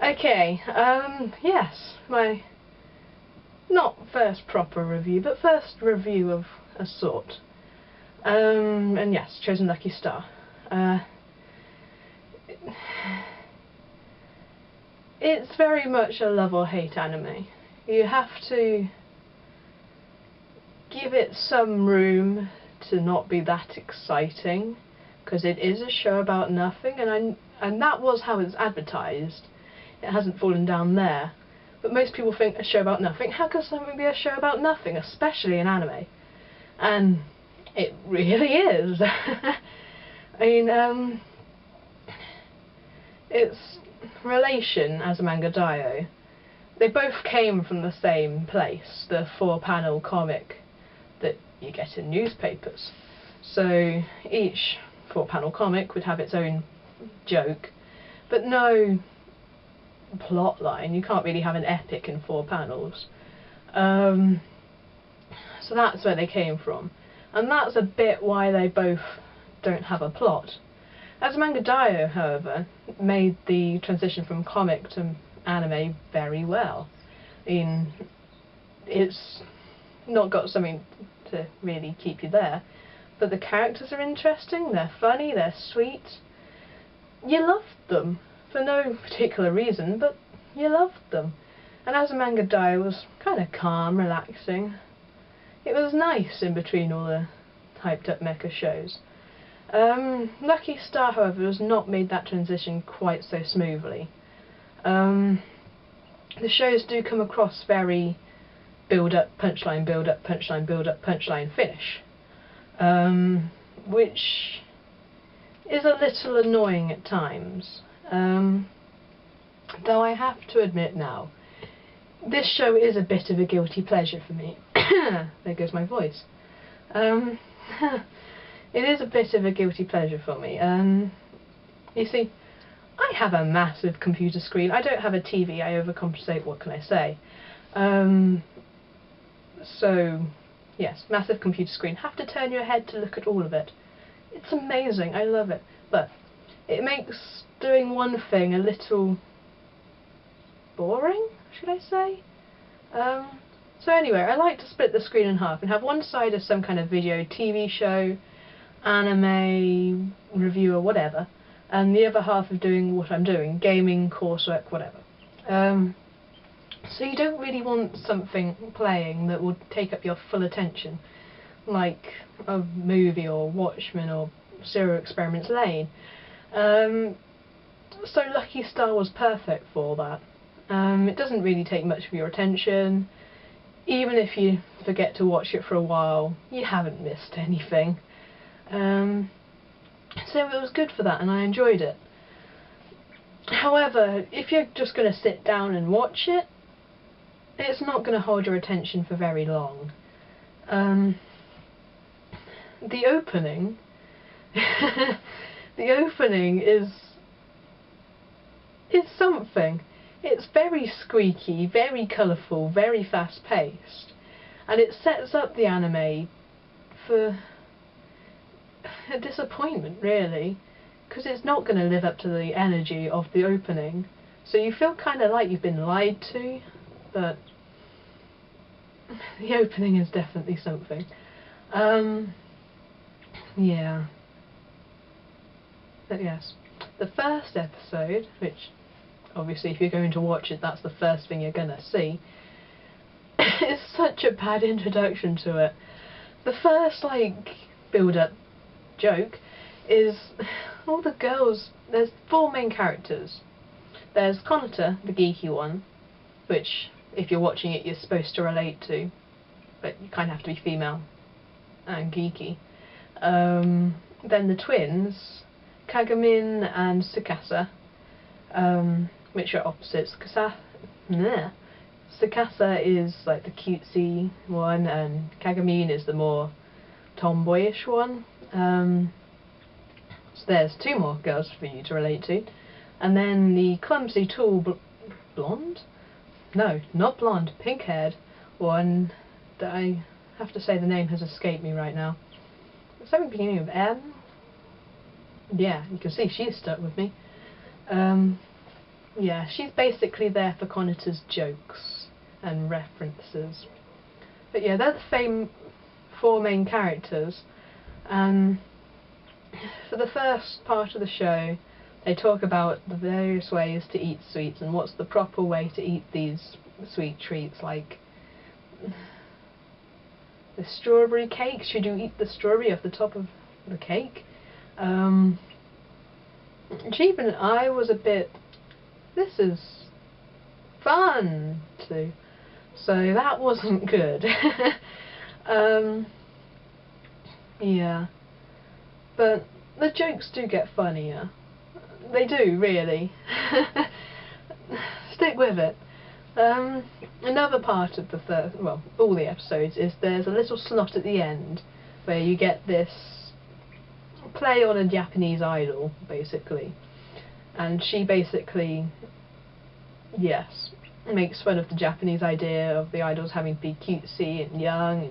Okay, yes, my not first proper review, but first review of a sort. And yes, chosen LuckyStar. It's very much a love or hate anime. You have to give it some room to not be that exciting, because it is a show about nothing, and that was how it's advertised. It hasn't fallen down there. But most people think a show about nothing. How can something be a show about nothing, especially in anime? And it really is. I mean, it's Relation as a manga dio. They both came from the same place, the 4-panel comic that you get in newspapers. So each 4-panel comic would have its own joke, but no plot line. You can't really have an epic in 4 panels. So that's where they came from, and that's a bit why they both don't have a plot. As a manga dio, however, made the transition from comic to anime very well. I mean, it's not got something to really keep you there, but the characters are interesting, they're funny, they're sweet. You love them for no particular reason, but you loved them. And as a manga dio, it was kind of calm, relaxing. It was nice in between all the hyped up mecha shows. LuckyStar, however, has not made that transition quite so smoothly. The shows do come across very build up, punchline, build up, punchline, build up, punchline, finish. Which is a little annoying at times. Though I have to admit now, this show is a bit of a guilty pleasure for me. There goes my voice. It is a bit of a guilty pleasure for me. You see, I have a massive computer screen. I don't have a TV, I overcompensate, what can I say? So, yes, massive computer screen. Have to turn your head to look at all of it. It's amazing, I love it. But it makes doing one thing a little boring, should I say? So anyway, I like to split the screen in half and have one side as some kind of video, TV show, anime, review or whatever, and the other half of doing what I'm doing, gaming, coursework, whatever. So you don't really want something playing that would take up your full attention, like a movie or Watchmen or Serial Experiments Lane. So LuckyStar was perfect for that. It doesn't really take much of your attention. Even if you forget to watch it for a while, you haven't missed anything. So it was good for that, and I enjoyed it. However, if you're just going to sit down and watch it, it's not going to hold your attention for very long. The opening the opening is something. It's very squeaky, very colourful, very fast-paced, and it sets up the anime for a disappointment, really, because it's not going to live up to the energy of the opening. So you feel kind of like you've been lied to, but the opening is definitely something. Yeah. But yes, the first episode, which obviously if you're going to watch it, that's the first thing you're gonna see, is such a bad introduction to it. The first, build-up joke is all the girls. There's 4 main characters. There's Konata, the geeky one, which, if you're watching it, you're supposed to relate to, but you kind of have to be female and geeky. Then the twins, Kagamin and Tsukasa, which are opposites. Tsukasa is like the cutesy one, and Kagamin is the more tomboyish one. So there's 2 more girls for you to relate to. And then the clumsy, tall, blonde? No, not blonde, pink-haired one that I have to say the name has escaped me right now. Something beginning with M? Yeah, you can see she's stuck with me. yeah, she's basically there for Connaughton's jokes and references. But yeah, they're the four main characters. For the first part of the show, they talk about the various ways to eat sweets and what's the proper way to eat these sweet treats, like the strawberry cake. Should you eat the strawberry off the top of the cake? Even I was a bit, this is fun too, so that wasn't good. Yeah, but the jokes do get funnier. They do, really. Stick with it. Another part of the first, well, all the episodes, is there's a little slot at the end where you get this play on a Japanese idol, basically. And she basically, yes, makes fun of the Japanese idea of the idols having to be cutesy and young and